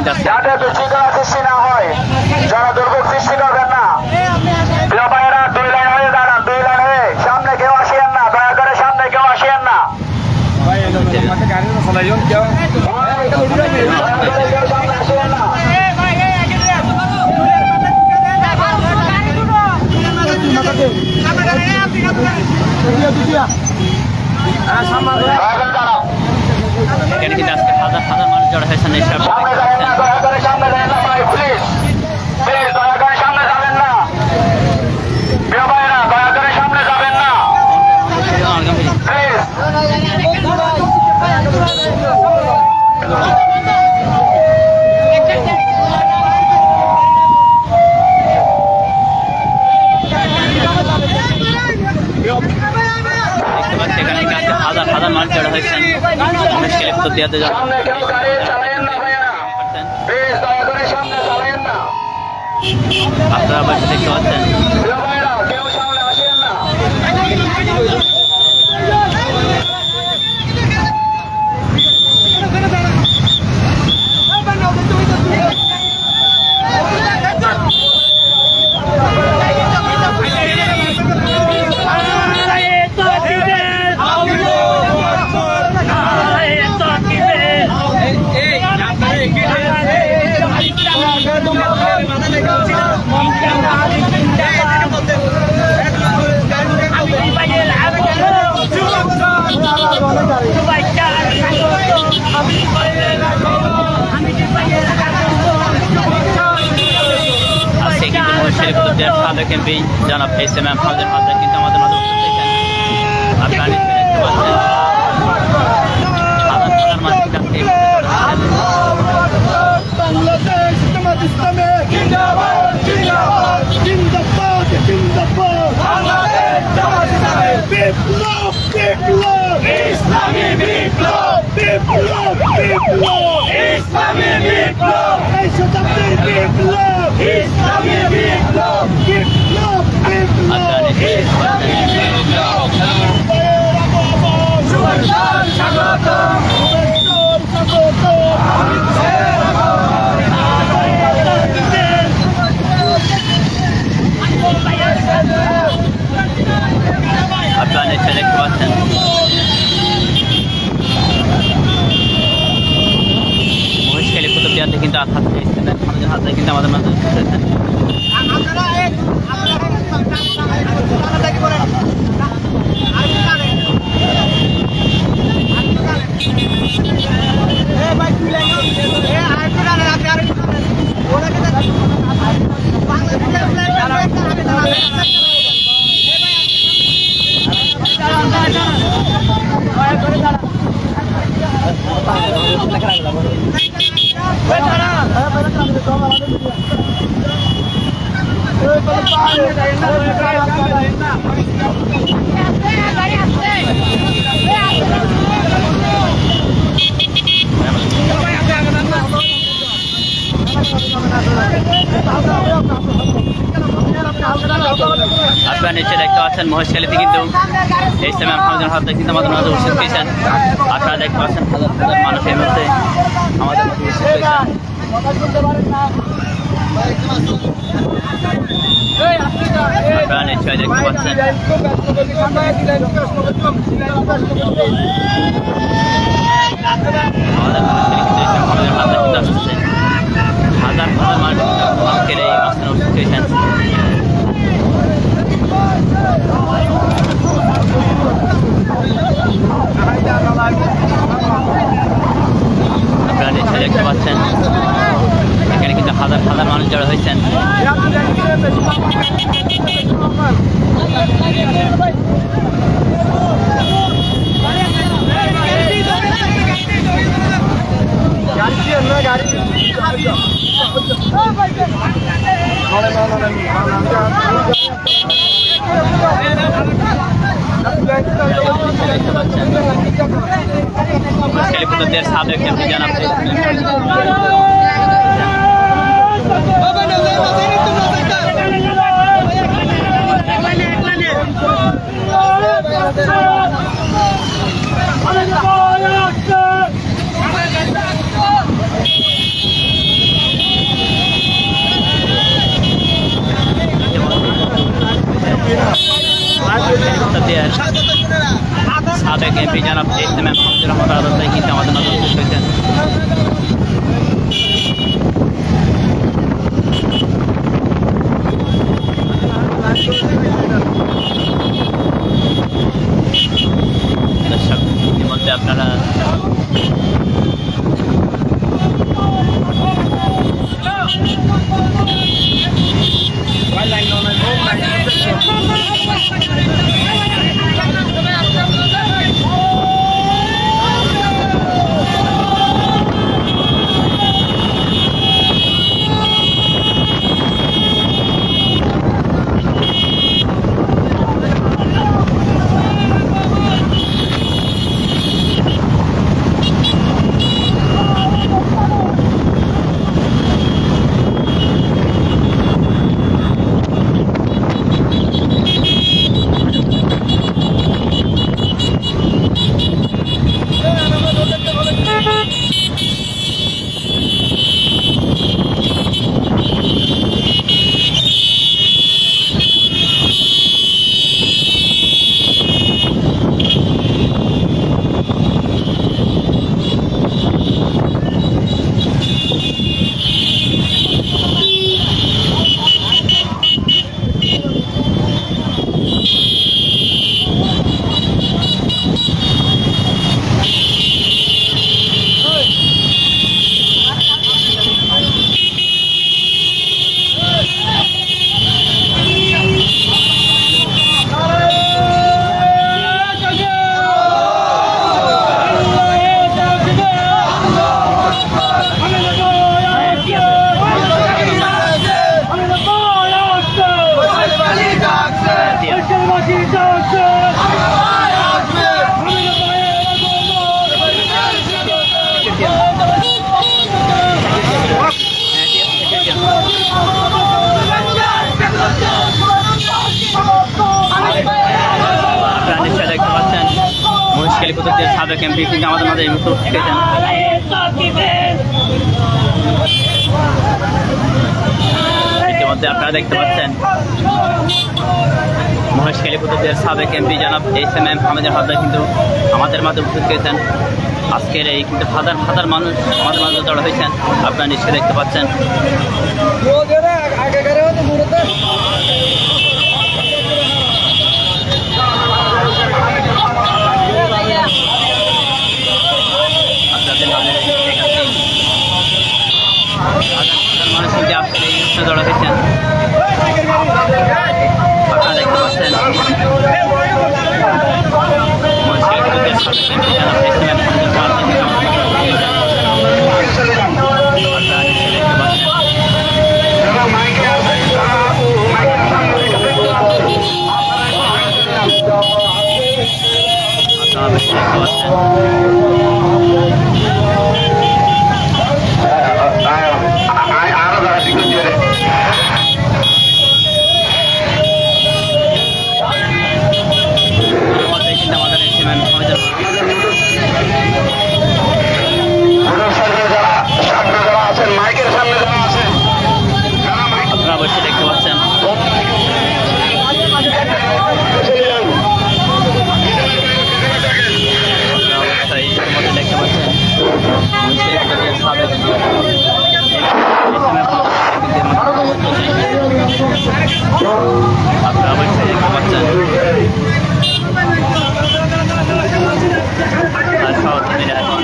যাতে বিশৃঙ্খলা সৃষ্টি না হয়, জনদুর্ভোগ সৃষ্টি করবেন না। প্রিয় ভাইয়েরা, 2 লাইন হয়ে দাঁড়ান, 2 লাইন হয়ে সামনে কেউ আসিয়েন না, দয়া করে সামনে কেউ আসিয়েন না। এখানে কিন্তু আজকে হাজার হাজার মানুষ জড়ো হয়েছেন। হাজার হাজার মানুষ জড়ো হয়েছেন মুশকিলে তো দিয়াতে যান। আপনারা বসে দেখতে পাচ্ছেন। সাবেক এমপি জনাব এসএমএম হাউজের হাজার কিন্তু আমাদের মাঝে উপস্থিত হয়েছেন। আপনারা দেখতে পাচ্ছেন হাজার হাজার মানুষ বাংলাদেশ জামাত ইসলামী জিন্দাবাদ জিন্দাবাদ জিন্দাবাদ জিন্দাবাদ বাংলাদেশ জামাত ইসলামী বিপ্লব বিপ্লব ইসলামী বিপ্লব বিপ্লব বিপ্লব ইসলামী বিপ্লব এই শতাব্দীর বিপ্লব ইসলামী বিপ্লব বিপ্লব বিপ্লব ইসলামী বিপ্লব শুভেচ্ছা স্বাগতম আপনারা নিশ্চয় দেখতে পাচ্ছেন মহেশখালী কুতুবদিয়াতে কিন্তু হাতে কিন্তু আমাদের মাঝে উপস্থিত আপনারা নিচে দেখতে পাচ্ছেন মহেশখালীতে কিন্তু এসএমএম হাউজের হাতে কিন্তু আমাদের মাঝে উপস্থিত হয়েছেন। আপনারা দেখতে পাচ্ছেন হাজার হাজার মানুষ এই মুহূর্তে আমাদের মাঝে উপস্থিত হয়েছেন। আপনারা নিশ্চয়ই দেখতে পাচ্ছেন আমাদের হাউজের হাতে কিন্তু আসতেছে হাজার হাজার মানুষ আজকের এই মাঝখানে উপস্থিত হয়েছেন। আপনারা নিশ্চয় দেখতে পাচ্ছেন এখানে কিন্তু হাজার হাজার মানুষ জড়ো হয়েছেন। মুশকিলের সাবেক এমপি জনাব সাবেক এমপি জনাব ইসলাম হামিদুর রহমান আদালতে কিন্তু আমাদের মাঝে উপস্থিত হয়েছেন। দর্শক ইতিমধ্যে আপনারা সাবেক এমপি কিন্তু আমাদের মাঝে শিখেছেন। ইতিমধ্যে আপনারা দেখতে পাচ্ছেন মহেশখালী কুতুবদিয়ার সাবেক এমপি জনাব ইসলাম হামিদুর রহমান কিন্তু আমাদের মাঝে উপস্থিত হয়েছেন। আজকের এই কিন্তু হাজার হাজার মানুষ আমাদের মাঝে জড়ো হয়েছেন, আপনারা নিশ্চয়ই দেখতে পাচ্ছেন। মানুষ কিন্তু আজকের এই অনুষ্ঠানে জড়ো হয়েছেন, আপনারা দেখতে পাচ্ছেন। আপনারা অবশ্যই দেখতে পাচ্ছেন আর সহযোগীরা এখন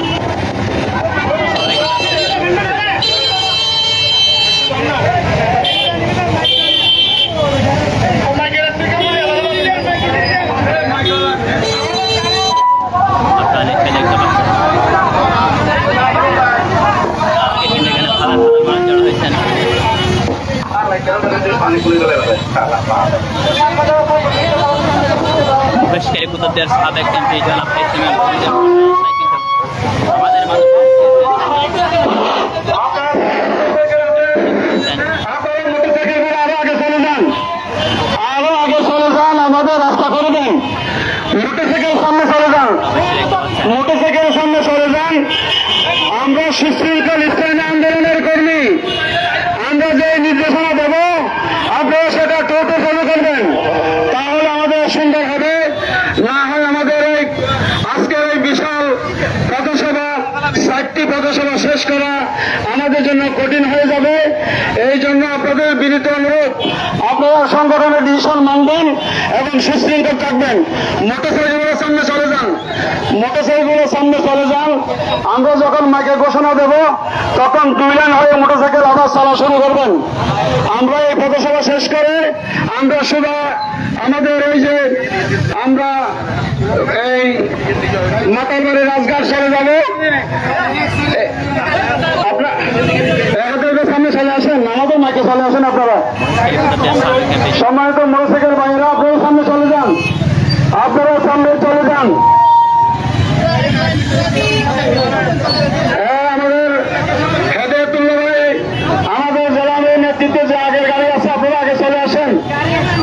আপনারা নিশ্চয়ই দেখতে পাচ্ছেন। এখানে হাজার হাজার মানুষ জড়ো হয়েছেন। মহেশখালী কুতুবদিয়ার সাবেক এমপি জনাব ইসলাম আমাদের মাঝে আরো আগে চলে যান, আমাদের রাস্তা করে দেন। মোটরসাইকেল সামনে চলে যান, মোটরসাইকেল সামনে চলে যান। আমরা সুশৃঙ্খল ইসলামী আন্দোলনের কর্মী, আমরা যে নির্দেশনা দেব আপনারা সেটা টোটো ফলো করবেন, তাহলে আমাদের সুন্দর হবে। না হয় আমাদের এই একটি পথসভা শেষ করা আমাদের জন্য কঠিন হয়ে যাবে। এই জন্য আপনাদের বিনীত অনুরোধ, আপনারা সংগঠনের ডিসিশন মানবেন এবং সুশৃঙ্খল থাকবেন। মোটরসাইকেলের সামনে চলে যান, মোটরসাইকেলের সামনে চলে যান। আমরা যখন মাইকে ঘোষণা দেব তখন 2 লাইন হয়ে মোটরসাইকেল আবার চলা শুরু করবেন। আমরা এই পথসভা শেষ করে আমরা শুধু আমাদের ওই যে আমরা এই মাতারবাড়ি রাজঘাট চলে যাবো। আপনারা সামনে চলে আসেন, আমাদের মাইকে চলে আসেন। আপনারা সম্মানিত মোটরসাইকেল ভাইয়েরা আপনারা সামনে চলে যান, আপনারা সামনে চলে যান। আমাদের হেদায়েতুল্লাহ ভাই, আমাদের জেলা আমিরের নেতৃত্বে যে আগের গাড়ি আছে আপনারা আগে চলে আসেন।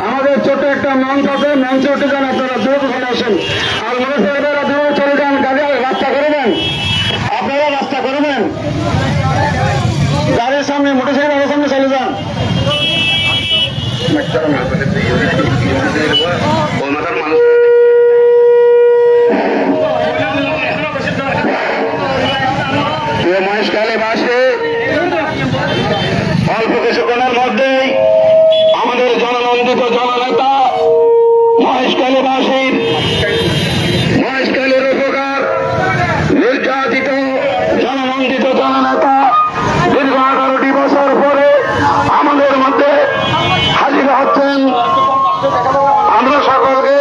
আমাদের ছোট্ট একটা মঞ্চ আছে, মঞ্চে উঠে যান, আপনারা দ্রুত চলে আসেন। আর মোটরসাইকেলরা দ্রুত চলে যান, গাড়ি রাস্তা করে দেন, আপনারা রাস্তা করে দেন। গাড়ির সামনে মোটরসাইকেলের সামনে চলে যান। মহেশখালীবাসী অল্প কিছুক্ষণের মধ্যেই আমাদের জননন্দিত জননেতা মহেশখালীবাসীর মহেশখালীর উপকার নির্যাতিত জননন্দিত জননেতা দীর্ঘ 18টি বছর পরে আমাদের মধ্যে হাজির হচ্ছেন। আমরা সকলকে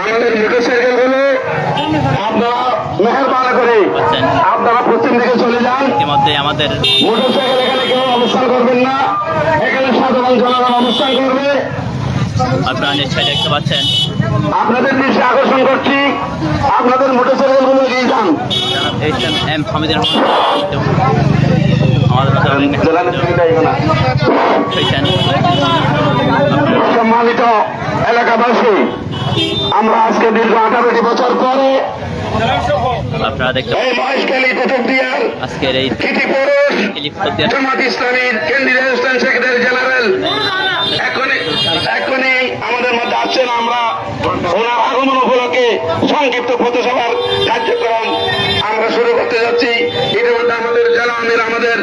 আমাদের মোটরসাইকেলগুলো আপনারা মেহরবানি করে আপনারা পশ্চিম দিকে চলে যান। ইতিমধ্যে আমাদের মোটরসাইকেল এখানে কেউ অবস্থান করবেন না, এখানে সাধারণ জনগণ অবস্থান করবে। আপনারা নিশ্চয়ই দেখতে পাচ্ছেন। আপনাদের দৃষ্টি আকর্ষণ করছি, আপনাদের মোটরসাইকেলগুলো এগিয়ে যান। এম হামিদুর সম্মানিত এলাকাবাসী, আমরা আজকে দীর্ঘ 18টি বছর পরে আপনারা দেখতে এই মহেশখালী কুতুবদিয়ার আজকের এই ক্ষিতিপুরুষ জামাত ইসলামীর কেন্দ্রীয় অ্যাসিস্ট্যান্ট সেক্রেটারি জেনারেল এখনই আমাদের মধ্যে আসছেন। আমরা ওনার আগমন উপলক্ষে সংক্ষিপ্ত পথসভার কার্যক্রম আমরা শুরু করতে যাচ্ছি। ইতিমধ্যে আমাদের জেলা আমির, আমাদের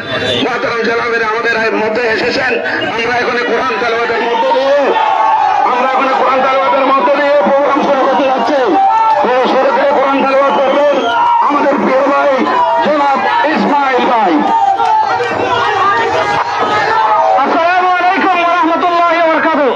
মহতারাম জেলা আমির আমাদের মধ্যে এসেছেন। আমরা এখন কোরআন তেলাওয়াতের মধ্য দিয়ে প্রোগ্রাম শুরু করতে যাচ্ছি। শুরু থেকে কোরআন তেলাওয়াত করবেন আমাদের প্রিয় ভাই জনাব ইসমাইল ভাই। আসসালামু আলাইকুম ওয়া রাহমাতুল্লাহি ওয়া বারাকাতুহু।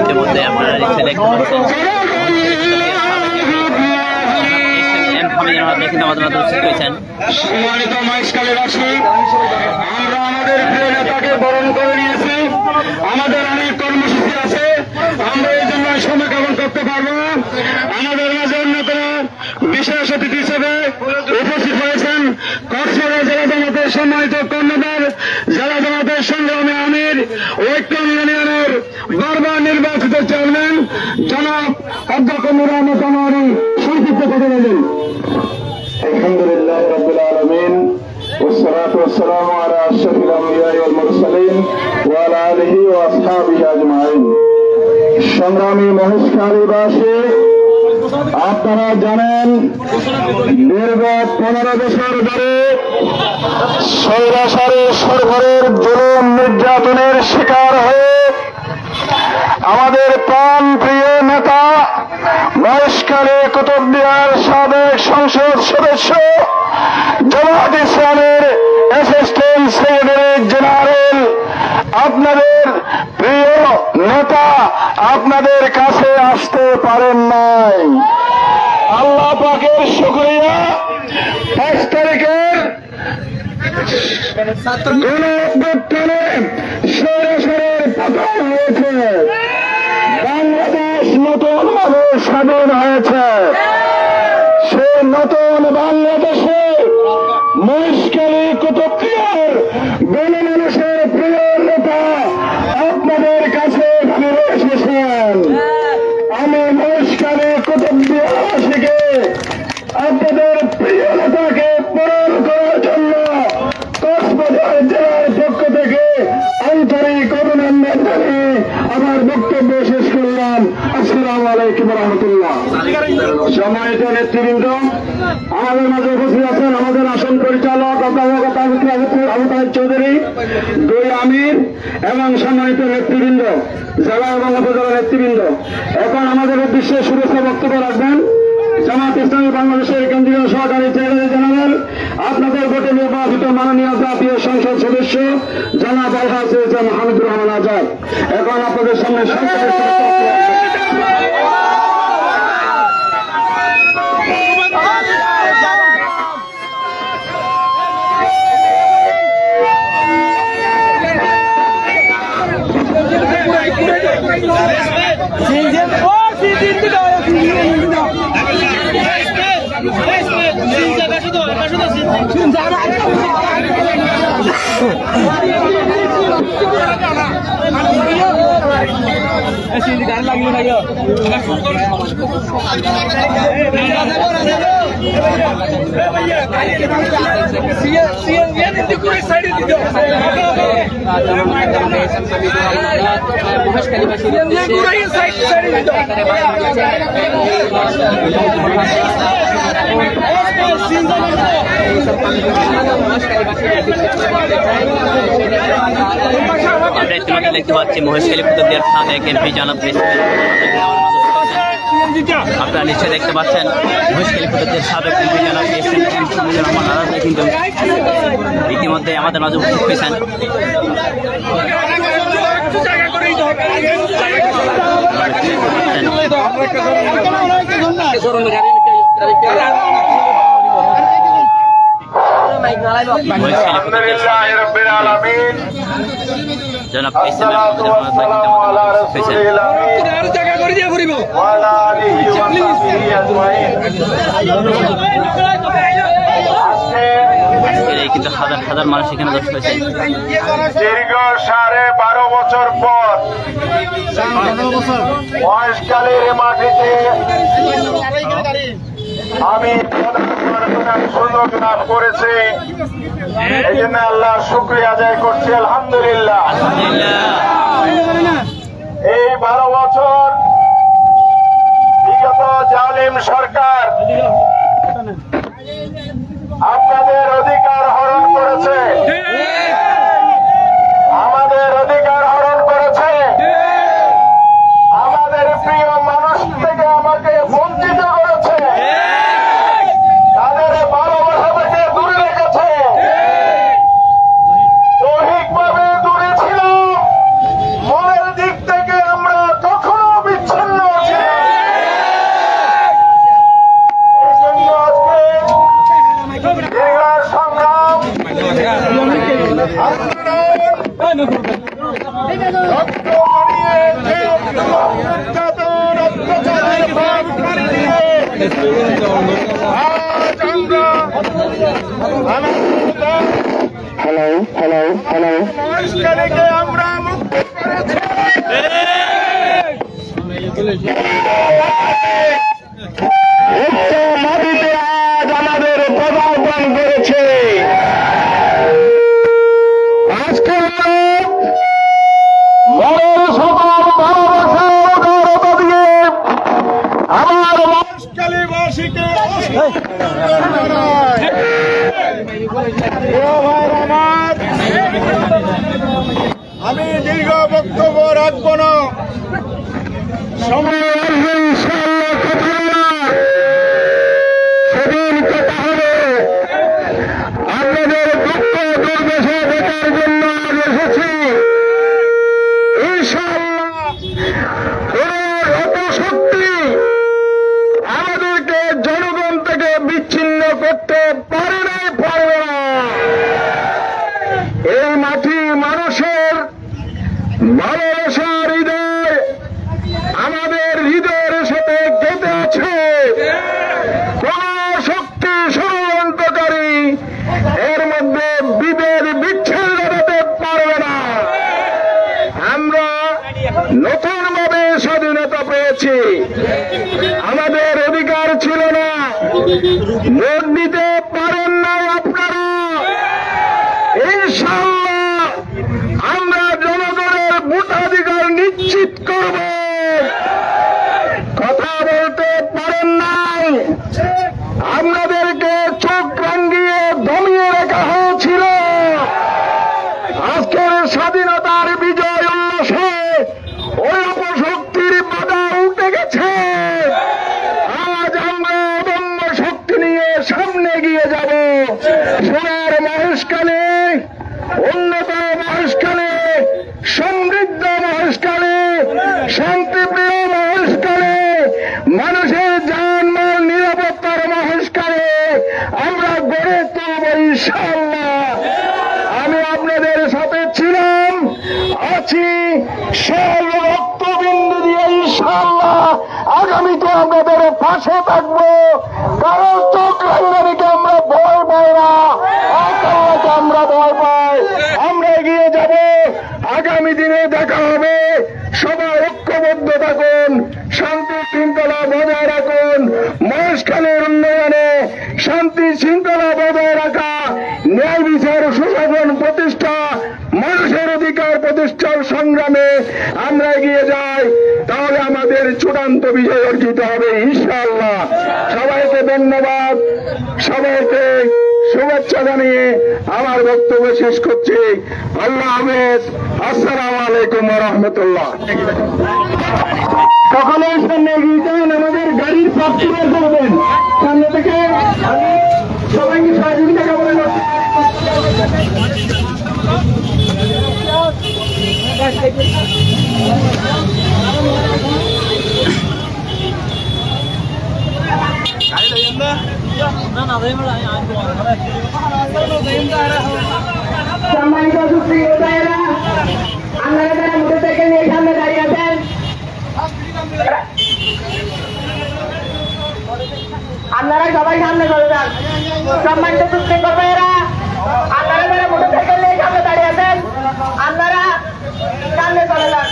ইতিমধ্যে আপনারা দেখতে পাচ্ছেন সম্মানিত মহেশখালীবাসী, আমরা আমাদের প্রিয় নেতাকে বরণ করে নিয়েছি। আমাদের অনেক কর্মসূচি আছে, আমরা এই জন্য সময় কেমন করতে পারবো না। আমাদের মাঝে অন্যতম বিশেষ অতিথি হিসেবে উপস্থিত হয়েছেন কক্সবাজার জেলা জামাতের সম্মানিত কর্ণধার, জেলা জামাতের সংগ্রামী আমির, ঐক্যম ইউনিয়নের বারবার নির্বাচিত চেয়ারম্যান জনাব অধ্যক্ষ নুর আহমদ আনোয়ারী সংক্ষিপ্ত কথা বলেন। والسلام على أشرف الأنبياء والمرسلين وعلى آله وأصحابه أجمعين। সংগ্রামী মহেশখালীবাসী, আপনারা জানেন দীর্ঘ 15 বছর ধরে স্বৈরাচারী সরকারের জুলুম নির্যাতনের শিকার হয়ে আমাদের প্রাণ প্রিয় নেতা মহেশখালী কুতুবদিয়ার সাবেক সংসদ সদস্য জামাত ইসলামের অ্যাসিস্ট্যান্ট সেক্রেটারি জেনারেল, আপনাদের প্রিয় নেতা আপনাদের কাছে আসতে পারেন নাই। আল্লাহ পাকের শুকরিয়া, 5 তারিখের গণঅভ্যুত্থানে স্বৈরাচারের পতন হয়েছে, বাংলাদেশ নতুন ভাবে স্বাধীন হয়েছে। সেই নতুন বাংলাদেশে মহেশখালী কুতুবদিয়ার গণমানুষের প্রিয় নেতা আপনাদের কাছে ফিরে এসেছেন। আমি মহেশখালী কুতুবদিয়াবাসীকে আপনাদের প্রিয় নেতাকে বরণ করার জন্য কক্সবাজার জেলার পক্ষ থেকে আন্তরিক অভিনন্দন জানিয়ে আমার বক্তব্য শেষ করলাম। আসসালামু আলাইকুম রহমতুল্লাহ। সম্মানিত নেতৃবৃন্দ, আমাদের মাঝে উপস্থিত আছেন আমাদের আসন পরিচালক অধ্যাপক আবু চৌধুরী, 2 আমির এবং সম্মানিত নেতৃবৃন্দ, জেলা এবং উপজেলা নেতৃবৃন্দ। এখন আমাদের উদ্দেশ্যে শুভেচ্ছা বক্তব্য রাখবেন জামাত ইসলামী বাংলাদেশের কেন্দ্রীয় সহকারী সেক্রেটারি জেনারেল, আপনাদের ভোটে নির্বাচিত মাননীয় জাতীয় সংসদ সদস্য জনাব আলহাজ হামিদুর রহমান আজাদ। এখন আপনাদের সামনে আমরা ইতিমধ্যে দেখতে পাচ্ছি মহেশখালী কুতুবদিয়ার সাবেক এমপি জনাব আপনারা নিশ্চয়ই দেখতে পাচ্ছেন মহেশখালী কুতুবদিয়ার সাবেক এমপি জনাব রহমান আজাদ কিন্তু ইতিমধ্যে আমাদের মাঝে উপস্থিত হয়েছেন। জনাব কিন্তু হাজার হাজার মানুষ এখানে দর্শক হয়েছে। দীর্ঘ 12.5 বছর পর মহেশখালীর মাটিতে আমি সুযোগ লাভ করেছি, এই জন্য আল্লাহ শুকরিয়া আদায় করছি। আলহামদুলিল্লাহ। এই 12 বছর বিগত জালিম সরকার আপনাদের অধিকার হরণ করেছে, আমাদের অধিকার হরণ করেছে, আমাদের প্রিয় মানুষ থেকে আমাকে বঞ্চিত করেছে, তাদের ভালোবাসা থেকে দূরে রেখেছে। দৈহিকভাবে দূরে ছিল, মনের দিক থেকে আমরা কখনো বিচ্ছিন্ন ছিলাম। এই জন্য আজকে দীর্ঘ সংগ্রাম হ্যালো হ্যালো হ্যালো মহেশখালীকে আমরা মুক্ত করেছি। মাটিতে আজ আমাদের পদার্পণ করেছে। মহেশখালীবাসীকে আমি দীর্ঘ বক্তব্য রাখবো না। সময় সেদিন কথা হবে। আপনাদের দুঃখ দুর্দশা দেখার জন্য আজ এসেছি। ইনশাআল্লাহ কোন অপশক্তি আমাদেরকে জনগণ থেকে বিচ্ছিন্ন করতে পারে নাই, পারবে না। এই মাটি মানুষের ভালোবাসার হৃদয় আমাদের হৃদয়ের সাথে গেঁথে আছে। কোন শক্তি ষড়যন্ত্রকারী এর মধ্যে বিভেদ বিচ্ছেদ ঘটাতে পারবে না। আমরা নতুন ভাবে স্বাধীনতা পেয়েছি, আমাদের অধিকার ছিল না। ভোট দিতে পারেন না আপনারা। ইনশাআল্লাহ আমরা জনগণের ভোটাধিকার নিশ্চিত করব। কথা বলতে পারেন নাই, আপনাদেরকে চোখ রাঙিয়ে দমিয়ে রাখা হয়েছিল। আজকের স্বাধীনতার বিজয় উল্লাসে ওই অপশক্তির বাধা উঠে গেছে। আজ আমরা অদম্য শক্তি নিয়ে সামনে গিয়ে যাব। সোনার মহেশখালী, উন্নত মহেশখালী, সমৃদ্ধ মহেশখালী, শান্তিপ্রিয় মহেশখালী, মানুষের জানমাল নিরাপত্তার মহেশখালী আমরা গড়ে তুলব ইনশাআল্লাহ। আমি আপনাদের সাথে ছিলাম, আছি, সব রক্তবিন্দু দিয়ে ইনশাআল্লাহ আগামীতে আপনাদের পাশে থাকবো। কারণ চোখ রাঙ্গানিকে আমরা ভয় পাই না, আল্লাহকে আমরা ভয় পাই। আমরা এগিয়ে যাব, আগামী দিনে দেখা হবে। সবাই ঐক্যবদ্ধ থাকুন, শান্তি শৃঙ্খলা বজায় রাখুন। মহেশখালীর উন্নয়নে শান্তি শৃঙ্খলা বজায় রাখা, ন্যায় বিচার সুশাসন প্রতিষ্ঠা, মানুষের অধিকার প্রতিষ্ঠার সংগ্রামে আমরা এগিয়ে যাই। তাহলে আমাদের চূড়ান্ত বিজয় অর্জিত হবে ইনশাআল্লাহ। সবাইকে ধন্যবাদ, সবাইকে শুভেচ্ছা জানিয়ে আমার বক্তব্য শেষ করছি। আল্লাহ হাফেজ। আসসালামু আলাইকুম ওয়া রাহমাতুল্লাহ। সকলের সামনে এগিয়ে যান, আমাদের গাড়ির প্রাপ্তি বের করবেন সামনে থেকে। সবাইকে সহযোগিতা কামনা করছি। সম্মানিত সুপ্রিয় ভাইয়েরা, আপনারা যারা মোটরসাইকেল নিয়ে সামনে দাঁড়িয়ে আছেন, আপনারা সবাই সামনে চলে যান। সম্মানিত সুপ্রিয় ভাইয়েরা, আপনারা যারা মোটরসাইকেল নিয়ে সামনে দাঁড়িয়ে আছেন, আপনারা সামনে চলে যান।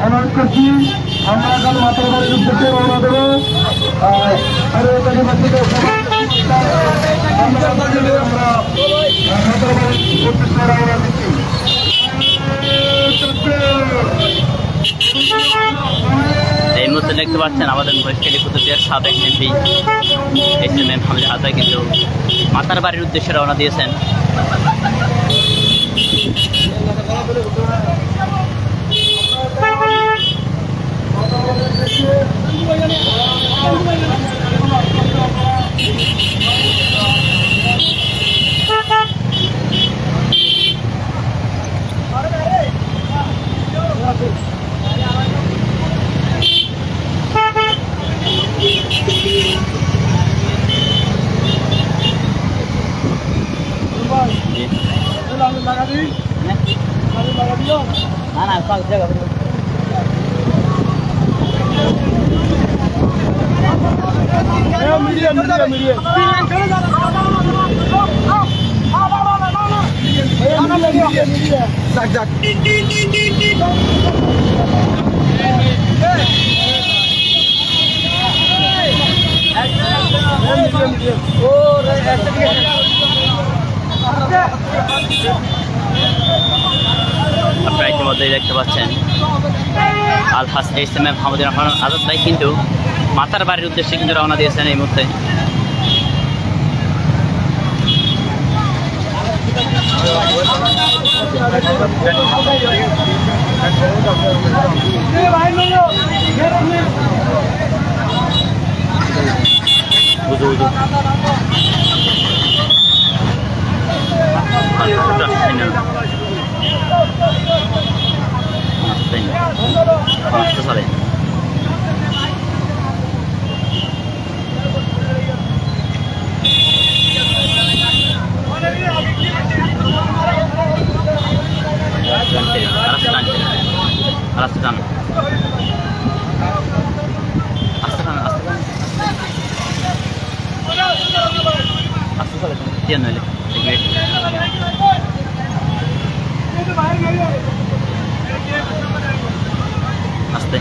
অনুরোধ করছি, আমরা এখন মাতার বাড়ির উদ্দেশ্যে রওনা দেবো। আমরা মাতার বাড়ির উদ্দেশ্যে রওনা দিচ্ছি। এই মুহূর্তে দেখতে পাচ্ছেন আমাদের মহেশখালী কুতুবদিয়ার সাবেক এমপি SMM হামজা আজাদ কিন্তু মাতার বাড়ির উদ্দেশ্যে রওনা দিয়েছেন। না না সব জায়গা ইতিমধ্যেই দেখতে পাচ্ছেন আলহাজ এসএমএম হামিদুর রহমান আজাদ ভাই কিন্তু মাতার বাড়ির উদ্দেশ্যে কিন্তু রওনা দিয়েছেন এই মুহূর্তে। আস্তে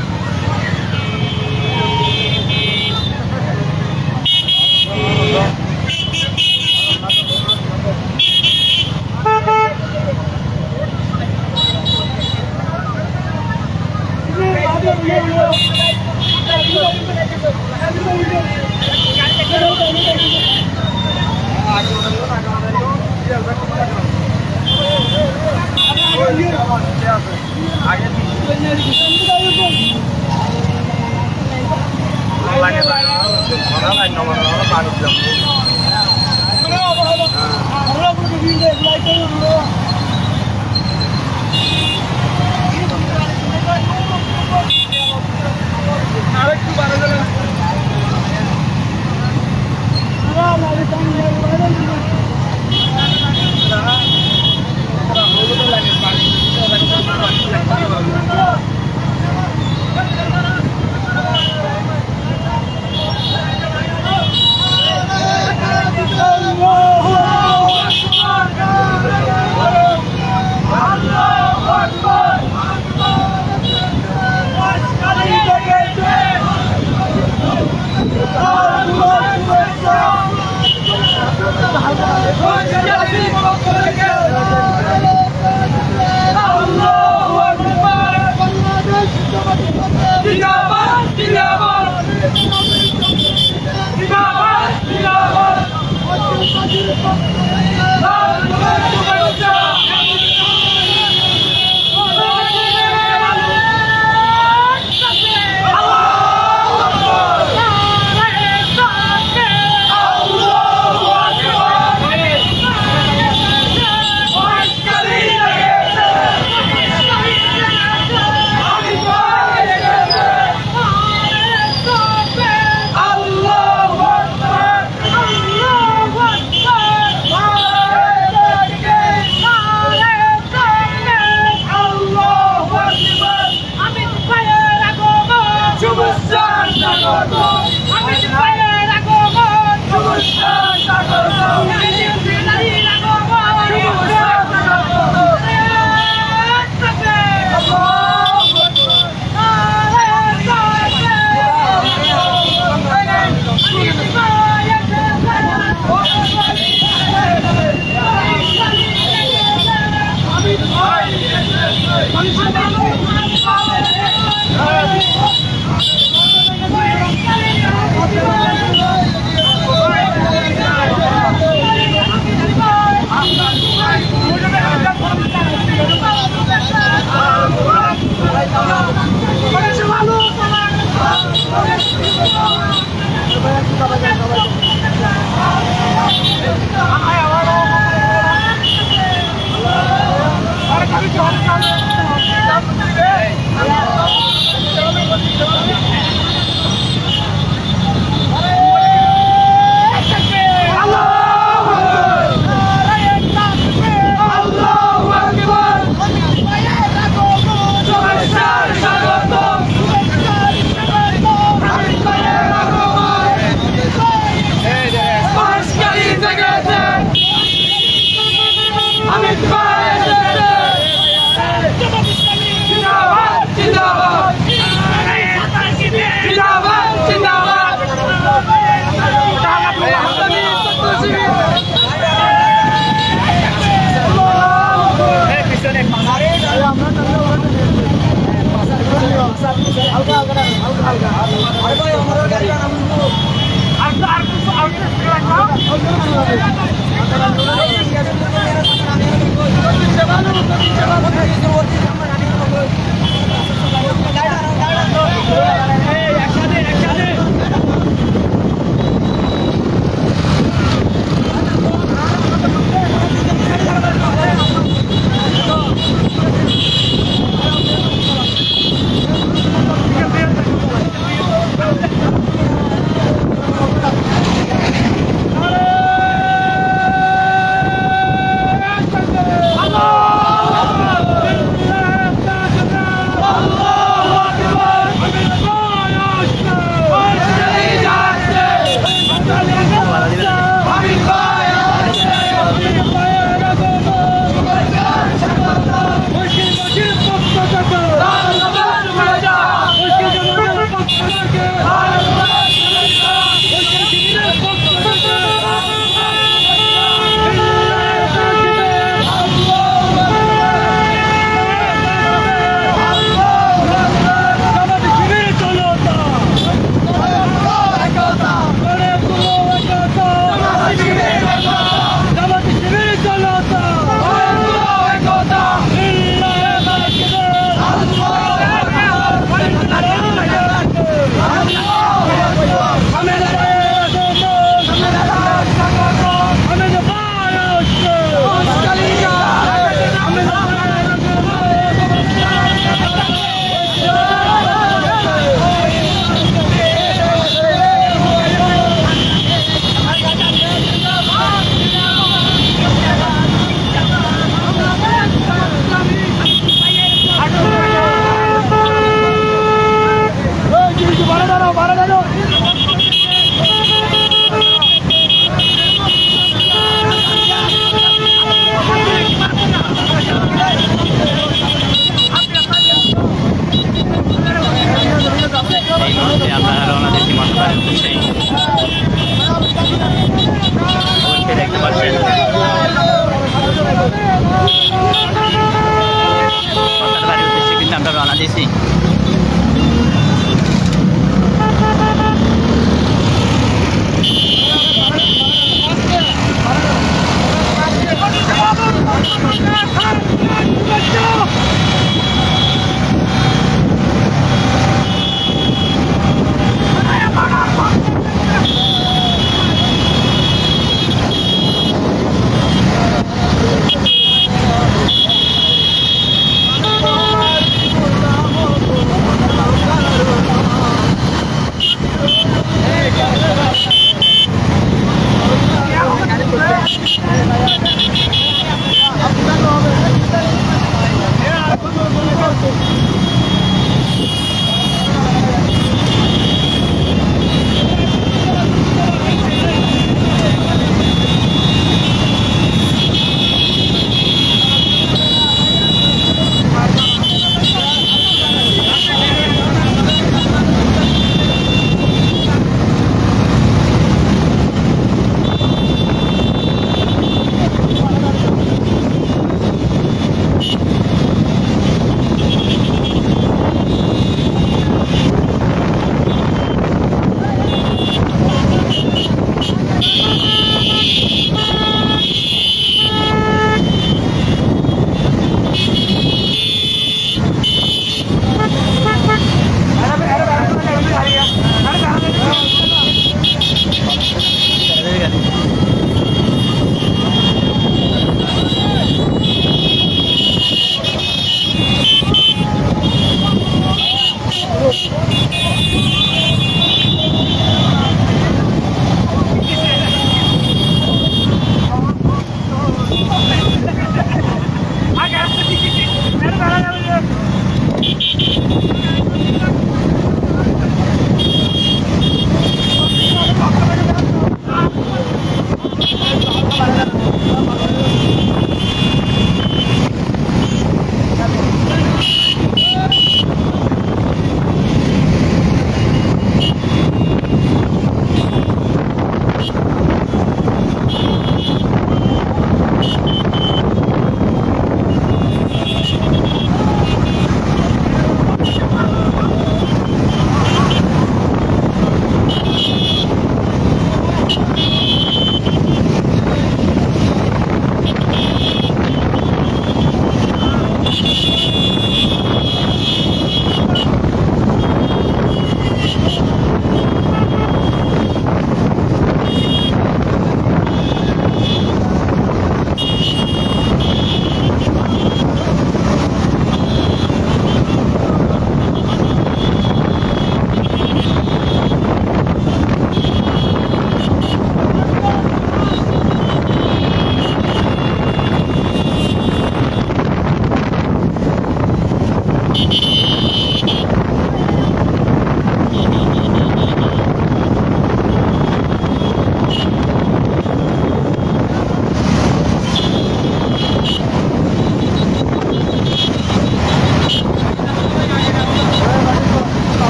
ডিসি।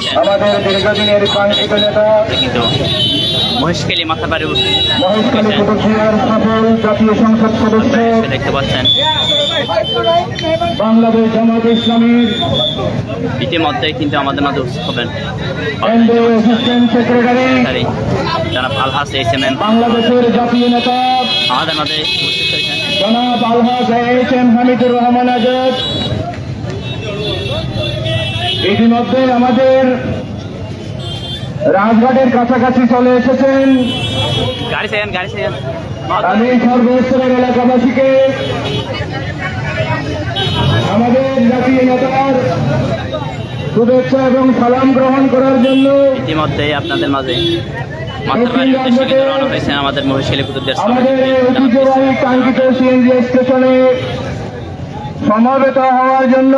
পাচ্ছেন আমাদের দীর্ঘদিনের কাঙ্ক্ষিত নেতা কিন্তু মহেশখালী মাথাবাড়ি মহেশখালী কুতুবদিয়ার সফল জাতীয় সংসদ সদস্য দেখতে পাচ্ছেন বাংলাদেশ জামায়াতে ইসলামীর ইতিমধ্যে কিন্তু আমাদের মাঝে উপস্থিত হবেন অ্যাসিস্ট্যান্ট সেক্রেটারি জনাব আলহাজ HMM বাংলাদেশের জাতীয় নেতা আমাদের মাঝে উপস্থিত হয়েছেন জনাব আলহাজ HM হামিদুর রহমান আজাদ। ইতিমধ্যে আমাদের রাজঘাটের কাছাকাছি চলে এসেছেন। গাড়ি চাইন আমি সর্বস্তরের এলাকাবাসীকে আমাদের জাতীয় নেতার শুভেচ্ছা এবং সালাম গ্রহণ করার জন্য ইতিমধ্যে আপনাদের মাঝে মাথাবাড়ির উদ্দেশ্যে কিন্তু রওনা হয়েছেন আমাদের মহেশখালী কুতুবদিয়ার আমাদের ঐতিহ্যবাহী কাঙ্ক্ষিত সিএনজি স্টেশনে সমবেত হওয়ার জন্য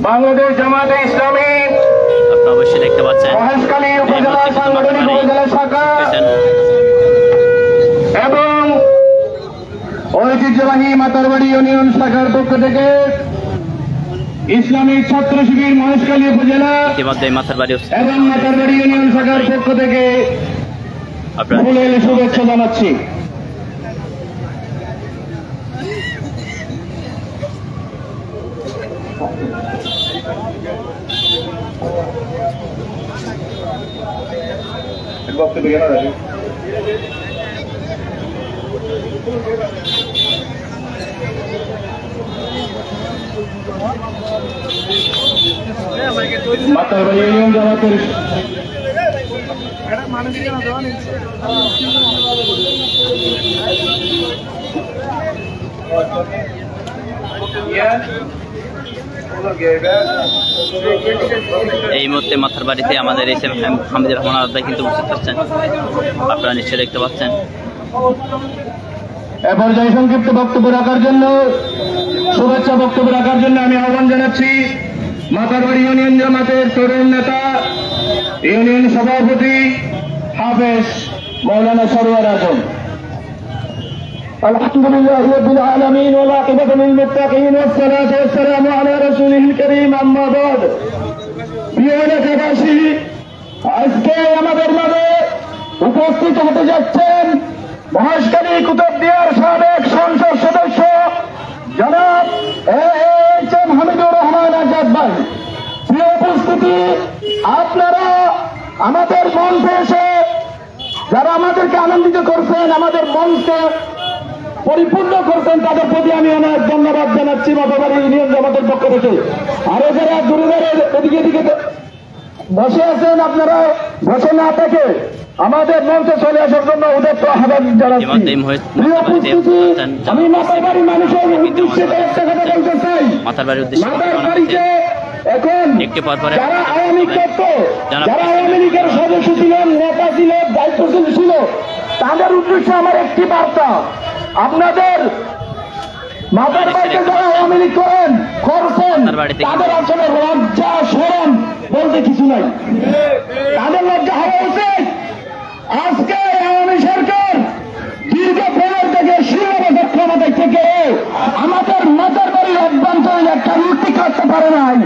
বাংলাদেশ জামায়াতে ইসলামী আপনারা অবশ্যই দেখতে পাচ্ছেন মহেশখালী উপজেলা সাংগঠনিক উপজেলা শাখা এবং ঐতিহ্যবাহী মাতারবাড়ি ইউনিয়ন শাখার পক্ষ থেকে ইসলামিক ছাত্র শিবির মহেশখালী উপজেলা ইতিমধ্যে মাথাবাড়ি এবং মাতারবাড়ি ইউনিয়ন শাখার পক্ষ থেকে আপনারা ফুলেল শুভেচ্ছা জানাচ্ছি। মাতারবাড়ি ইউনিয়ন জামাতের এই মুহূর্তে মাথার বাড়িতে আমাদের HM হামিদুর রহমান আজাদ কিন্তু উপস্থিত হচ্ছেন, আপনারা নিশ্চয়ই দেখতে পাচ্ছেন। এ পর্যায়ে সংক্ষিপ্ত বক্তব্য রাখার জন্য শুভেচ্ছা বক্তব্য রাখার জন্য আমি আহ্বান জানাচ্ছি মাতারবাড়ি ইউনিয়ন জামাতের তরুণ নেতা ইউনিয়ন সভাপতি হাফেজ মৌলানা সরওয়ার আজম। আলহামদুলিল্লাহ রাব্বিল আলামিন ওয়াল আকিবাতু লিল মুত্তাকিন ওয়াস সালাতু ওয়াস সালামু আলা রাসূলিল কারীম আম্মা বাদ। প্রিয় এলাকাবাসী, আজকে আমাদের মাঝে উপস্থিত হতে যাচ্ছেন মহেশখালী কুতুবদিয়ার সাবেক সংসদ সদস্য জনাব HM হামিদুর রহমান আজাদ ভাই। প্রিয় উপস্থিতি, আপনারা আমাদের মঞ্চে এসে যারা আমাদেরকে আনন্দিত করছেন, আমাদের মঞ্চকে পরিপূর্ণ করছেন, তাদের প্রতি আমি অনেক ধন্যবাদ জানাচ্ছি মাতারবাড়ি ইউনিয়ন জামাতের পক্ষ থেকে। আরো যারা দূরে এদিকে এদিকে বসে আছেন, আপনারা বসে না থেকে আমাদের মঞ্চে চলে আসার জন্য ওদের তো আহ্বান জানাচ্ছি। প্রিয় উপস্থিতি, আমি মাতারবাড়ির মানুষের উদ্দেশ্যে একটা কথা বলতে চাই। মাতারবাড়িতে এখন যারা আওয়ামী করত, যারা আওয়ামী লীগের সদস্য ছিলেন, নেতা ছিলেন, দায়িত্বশীল ছিল, তাদের উদ্দেশ্যে আমার একটি বার্তা। আপনাদের মাতারবাড়িতে যারা আওয়ামী লীগ করছেন তাদের আসলে লজ্জা শরম বলতে কিছু নাই, তাদের লজ্জা হওয়া উচিত। আজকে আওয়ামী সরকার দীর্ঘ 15 থেকে 16 বছর ক্ষমতায় থেকে আমাদের মাতারবাড়ির অভ্যন্তরীণ একটা রুটি কাটতে পারে নাই।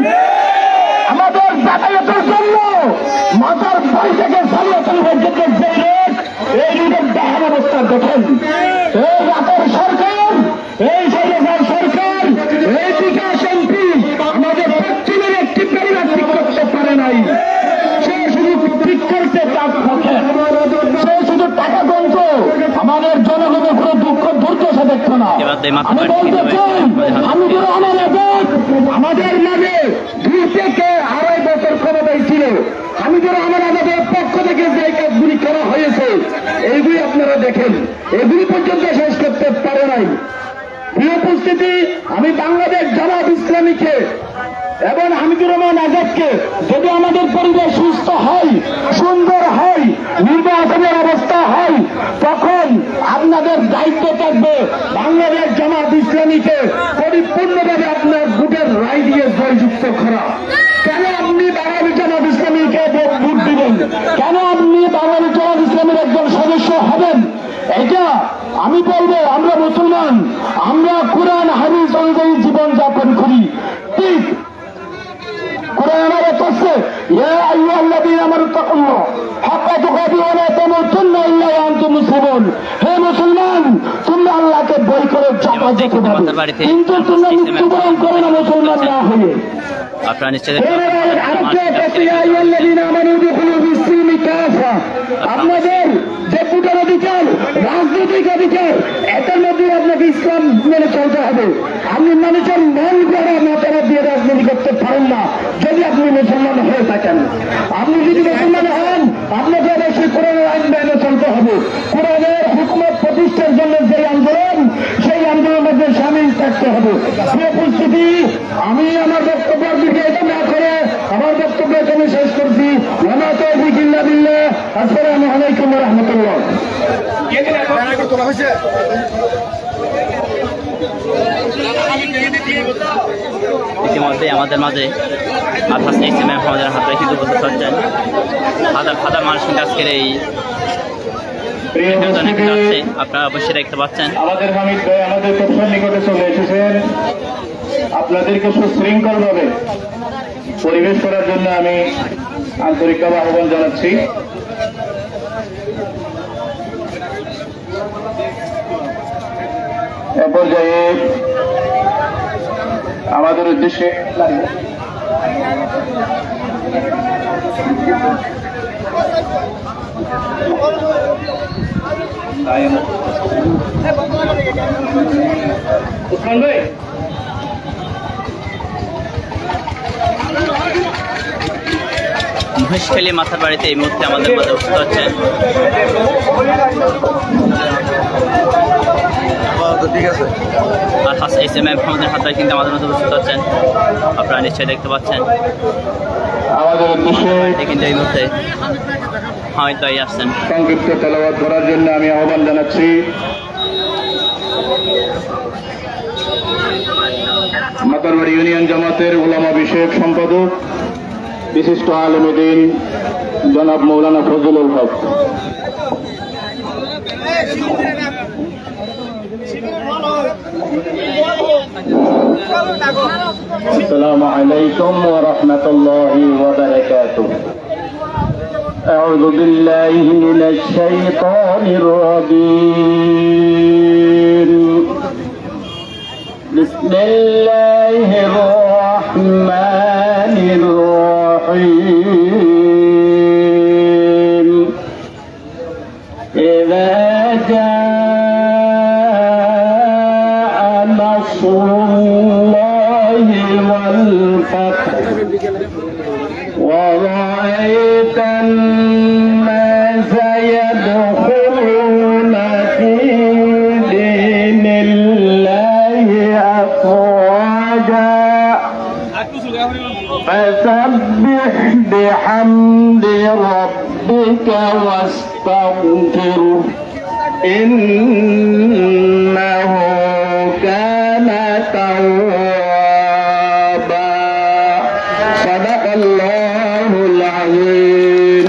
আমাদের যাতায়াতের জন্য মাতারবাড়ি থেকে সামনাসামনি পর্যন্ত যে রোড, এই রোডের দেখার অবস্থা দেখেন। এই রাতের সরকার, এই সরকার সরকার, এই বিকাশ এমপি আমাদের পশ্চিমের একটি পরিবার ঠিক করতে পারে নাই। সে শুধু ঠিক করতে তার পক্ষে, সে শুধু টাকা গন্ত আমাদের জনগণের কোনো দুঃখ দুর্দশা দেখত না। আমি বলতে চাই, হামিদুর রহমান আজাদ আমাদের মাঝে 2 থেকে 2.5 বছর ক্ষমতায় ছিল। হামিদুর রহমান আজাদের পক্ষ থেকে যে কাজগুলি করা হয়েছে এইগুলি আপনারা দেখেন, এগুলি পর্যন্ত শেষ করতে পারে নাই। প্রিয় উপস্থিতি, আমি বাংলাদেশ জামাত ইসলামীকে এবং হামিদুর রহমান আজাদকে, যদি আমাদের পরিবেশ সুস্থ হয়, সুন্দর হয়, নির্বাচনের অবস্থা হয়, তখন আপনাদের দায়িত্ব থাকবে বাংলাদেশ জামাত ইসলামীকে পরিপূর্ণভাবে আপনার ভোটের রায় দিয়ে জয়যুক্ত করা। কেন আপনি বাঙালি জামাত ইসলামীকে ভোট দিবেন? কেন আপনি বাঙালি জামাত ইসলামের একজন সদস্য হবেন? এটা আমি বলবো, আমরা মুসলমান, আমরা কোরআন হাদিস অনুযায়ী জীবনযাপন করি। ঠিক কোরআন আমাদের করছে হে মুসলমান, তোমরা আল্লাহকে বই করে চাপা যেতে পারবে, কিন্তু তোমরা মৃত্যুবরণ করো না মুসলমান না হয়ে। আপনারা নিশ্চয়ই আপনাদের যে ভোটার অধিকার, রাজনৈতিক অধিকার, এটার মধ্যে আপনাকে ইসলাম মেনে চলতে হবে। আপনি মানুষের মন করা মাতারা দিয়ে রাজনীতি করতে পারেন না যদি আপনি মুসলমান হয়ে থাকেন। আপনি যদি মুসলমান হন, আপনাকে অবশ্যই কোরআনের আইন মেনে চলতে হবে। কোরআনের হুকুমত প্রতিষ্ঠার জন্য যে আন্দোলন, সেই আন্দোলনের মধ্যে সামিল থাকতে হবে। প্রিয় উপস্থিতি, আমি আমার বক্তব্যের দিকে এটা না করে আমার বক্তব্য এখানে শেষ করছি। আসসালামু আলাইকুম ওয়া রাহমাতুল্লাহ। ইতিমধ্যে আমাদের মাঝে আলহাজ ইসলাম আমাদের হাতে কিন্তু উপস্থিত হচ্ছেন। হাজার হাজার মানুষ কিন্তু আজকের এই যাচ্ছে, আপনারা অবশ্যই দেখতে পাচ্ছেন। আমাদের হামিদ ভাই আমাদের খুব নিকটে চলে এসেছেন। আপনাদেরকে সুশৃঙ্খল ভাবে পরিবেশ করার জন্য আমি আন্তরিকভাবে আহ্বান জানাচ্ছি। এ পর্যায়ে আমাদের উদ্দেশ্যে মহেশখালী মাথার বাড়িতে এই মুহূর্তে আমাদের মধ্যে উপস্থিত হচ্ছেন আলহাজ ইসলাম আমাদের হাতে কিন্তু আমাদের মধ্যে উপস্থিত হচ্ছেন। আপনারা নিশ্চয়ই দেখতে পাচ্ছেন আমাদের উদ্দেশ্যে কিন্তু এই মুহূর্তে হয়তো আসছেন। সংক্ষিপ্ত তেলাওয়াত করার জন্য আমি আহ্বান জানাচ্ছি মাতারবাড়ি ইউনিয়ন জামাতের উলামা বিষয়ক সম্পাদক বিশিষ্ট আলেম দ্বীন জনাব মৌলানা ফজলুল হক। আসসালামু আলাইকুম ওয়া রাহমাতুল্লাহি ওয়া বারাকাতুহু। আউযু বিল্লাহি মিনাশ শাইতানির রাজীম। বিসমিল্লাহির রাহমানির রাহিম। ইযা জাআ নাসরুল্লাহি ওয়াল ফাth ওয়া রাআইতান নাসা ইয়াদখুলুনা ফী দীনিল্লাহি আফওয়াজা فسبح بحمد ربك واستغفره إنه كان توابا صدق الله العظيم.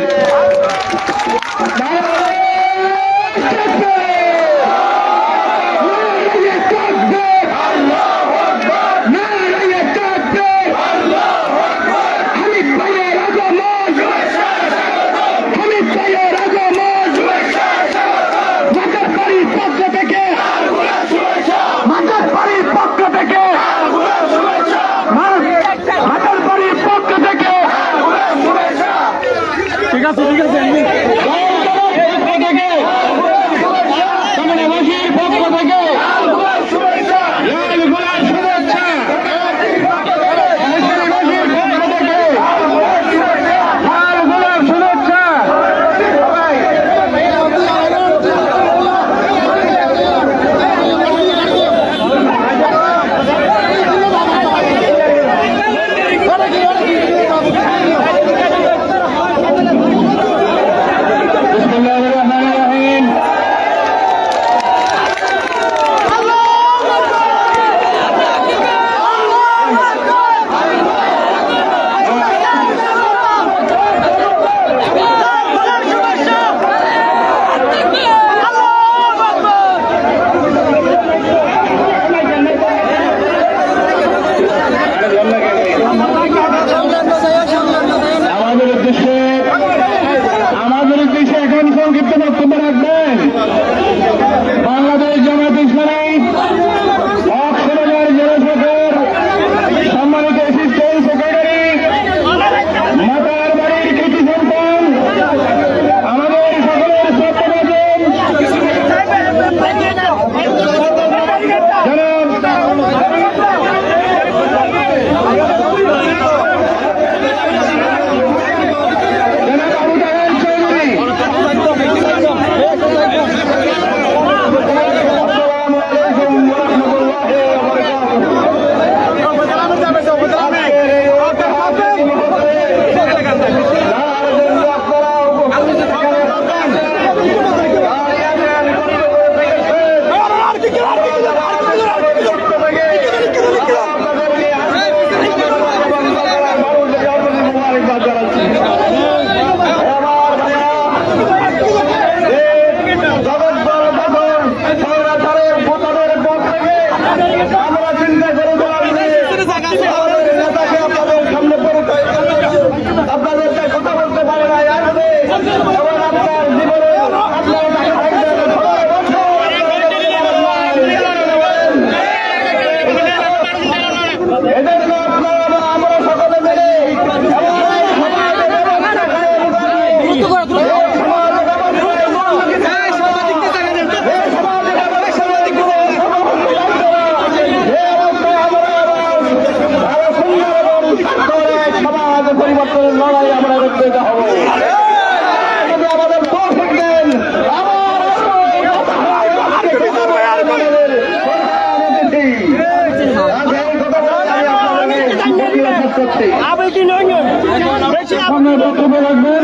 বক্তব্য রাখবেন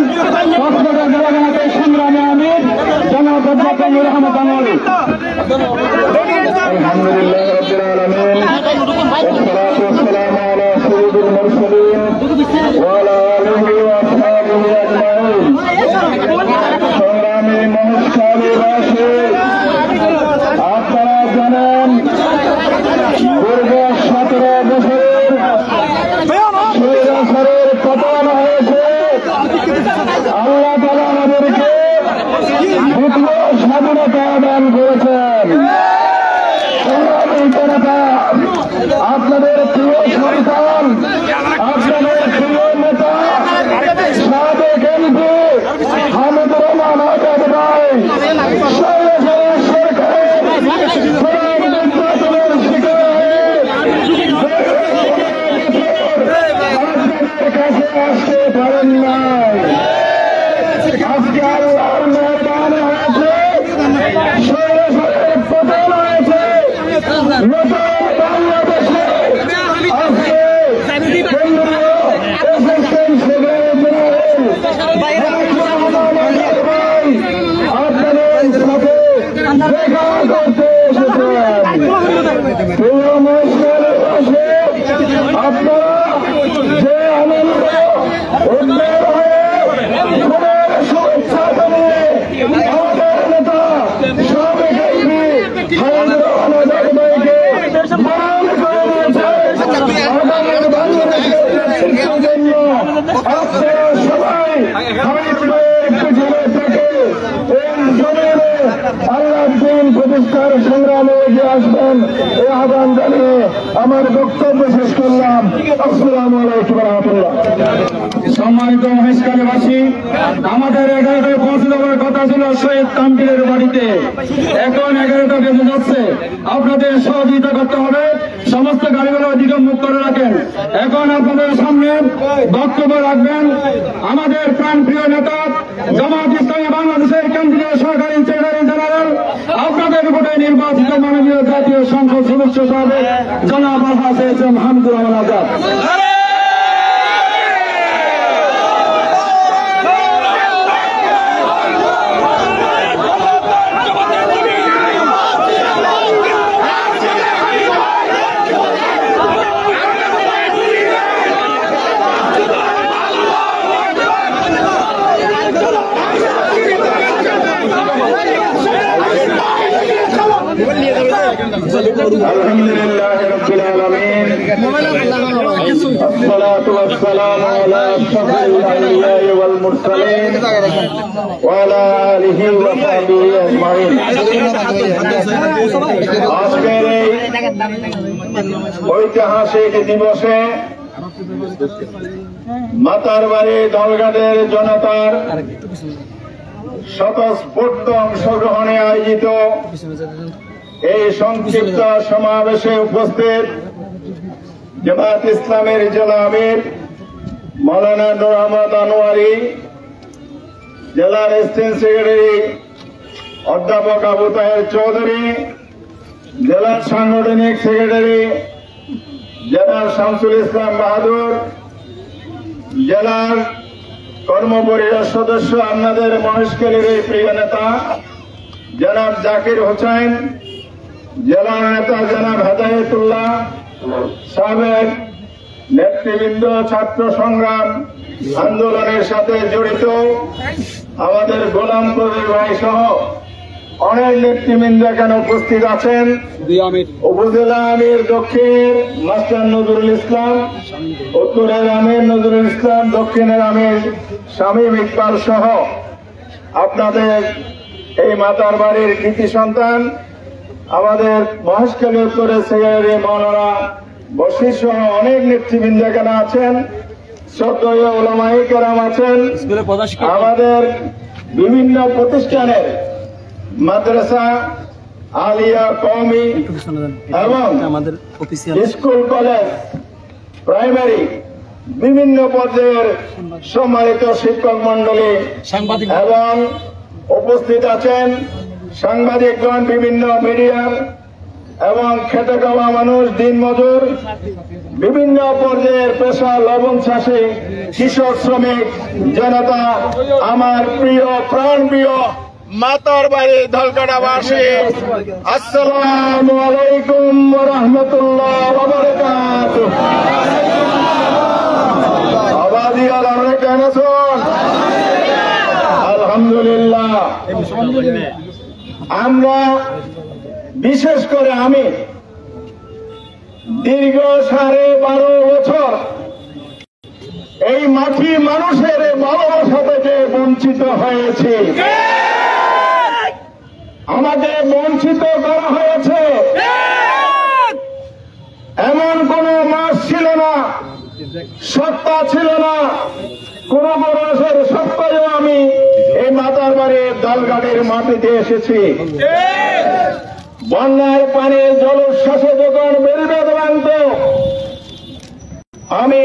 কক্সবাজার জেলা জামাতের সংগ্রামী আমির জনাব আব্দুল রহমান আনোয়ারী। আলহামদুলিল্লাহ রাব্বিল আলামিন والصلاة والسلام على سيد المرسلين وعلى آله وأصحابه أجمعين। সংগ্রামী মহেশখালীবাসী, আপনারা জানেন দীর্ঘ 17 বছরের স্বৈরাচারের পতন হয়েছে। আল্লাহ তাআলা আমাদেরকে দ্বিতীয় স্বাধীনতা দান করেছেন। আপনাদের প্রিয় সন্তান, আপনাদের প্রিয় নেতা সাবেক এমপি হামিদুর রহমান আজাদ ভাই সরকারের নির্বাচনের শিকার হয়ে আপনাদের কাছে আসতে পারেন নাই। আজকে আল্লাহর মেহরবানি হয়েছে, সরকারের পতন হয়েছে। নতুন বাংলাদেশে আজকে কেন্দ্রীয় অ্যাসিস্ট্যান্ট সেক্রেটারি জেনারেল আপনাদের সাথে দেখা করতে এসেছেন। প্রিয় মহেশখালীবাসী, আপনারা যে আনন্দ উদ্বেগ হয়ে মনের শুভেচ্ছা জানিয়ে আমাদের নেতা সাবেক এমপি হামিদুর রহমান আজাদ ভাইকে বরণ করে নিয়েছেন। আগামীর বাংলাদেশের নেতৃত্বের জন্য আপনারা সবাই হামিদ ভাইয়ের পিছনে থেকে এই জমিনে আল্লাহর দ্বীন প্রতিষ্ঠার সংগ্রামে এগিয়ে আসবেন এই আহ্বান জানিয়ে আমার বক্তব্য শেষ করলাম। আসসালামু আলাইকুম ওয়া রাহমাতুল্লাহ। সম্মানিত মহেশখালীবাসী, আমাদের 11টায় পৌঁছে যাওয়ার কথা ছিল শহীদ কামবিলের বাড়িতে। এখন 11টা বেজে যাচ্ছে। আপনাদের সহযোগিতা করতে হবে, সমস্ত গাড়িগুলো দিকে মুখ করে রাখেন। এখন আপনাদের সামনে বক্তব্য রাখবেন আমাদের প্রাণপ্রিয় নেতা জামাত ইসলামী বাংলাদেশের কেন্দ্রীয় সরকারি সেক্রেটারি জেনারেল, আপনাদের ভোটে নির্বাচিত মাননীয় জাতীয় সংসদ সদস্য সাবেক জনাব আলহাজ এম হামিদুর রহমান আজাদ। আলহামদুলিল্লাহ রাব্বিল আলামিন والصلاة والسلام على أشرف الأنبياء والمرسلين وعلى آله وصحبه أجمعين। আজকের এই ঐতিহাসিক দিবসে মাতারবাড়ি দলগাদের জনতার স্বতঃস্ফূর্ত অংশগ্রহণে আয়োজিত এই সংক্ষিপ্ত সমাবেশে উপস্থিত জামাত ইসলামের জেলা আমির মাওলানা নূর আহমদ আনোয়ারী, জেলার অ্যাসিস্ট্যান্ট সেক্রেটারি অধ্যাপক আবু তাহের চৌধুরী, জেলার সাংগঠনিক সেক্রেটারি জেনারেল শামসুল ইসলাম বাহাদুর, জেলার কর্মপরিষদ সদস্য আপনাদের মহেশখালীর এই প্রিয় নেতা জনাব জাকির হোসেন, জেলার নেতা জনাব হেদায়েতুল্লাহ, সাবেক নেতৃবৃন্দ, ছাত্র সংগ্রাম আন্দোলনের সাথে জড়িত আমাদের গোলাম কবির ভাই সহ অনেক নেতৃবৃন্দ এখানে উপস্থিত আছেন। উপজেলা আমির দক্ষিণের মাস্টার নজরুল ইসলাম, উত্তরের আমির নজরুল ইসলাম, দক্ষিণের আমির শামীম ইকবাল সহ আপনাদের এই মাতার বাড়ির কৃতি সন্তান আমাদের মহেশখালী উত্তরের সেক্রেটারি মাওলানা বশির সহ অনেক নেতৃবৃন্দ এখানে আছেন। শ্রদ্ধেয় উলামায়ে কেরাম আছেন। আমাদের বিভিন্ন প্রতিষ্ঠানের মাদ্রাসা, আলিয়া, কওমি এবং স্কুল, কলেজ, প্রাইমারি বিভিন্ন পর্যায়ের সম্মানিত শিক্ষক মন্ডলী এবং উপস্থিত আছেন সাংবাদিকগণ, বিভিন্ন মিডিয়ার এবং খেটে খাওয়া মানুষ, দিনমজুর, বিভিন্ন পর্যায়ের পেশা, লবণ চাষে কৃষক, শ্রমিক জনতা, আমার প্রিয় প্রাণপ্রিয় মাতার বাড়ি ধলকাটাবাসী, আসসালামু আলাইকুম ওয়া রাহমাতুল্লাহ ওয়া বারাকাতুহু। আবাদি আলহামদুলিল্লাহ, কেন আছেন? আলহামদুলিল্লাহ। আমরা বিশেষ করে আমি দীর্ঘ 12.5 বছর এই মাটি মানুষের ভালোবাসা থেকে বঞ্চিত হয়েছে। আমাকে বঞ্চিত করা হয়েছে। এমন কোন মাস ছিল না, সত্তা ছিল না, কোন বয়সের সত্তায়ও আমি এই মাতার বাড়ির দলগাড়ির মাটিতে এসেছি। বন্যার পানি জলোচ্ছ্বাসে যখন বেরিয়ে আমি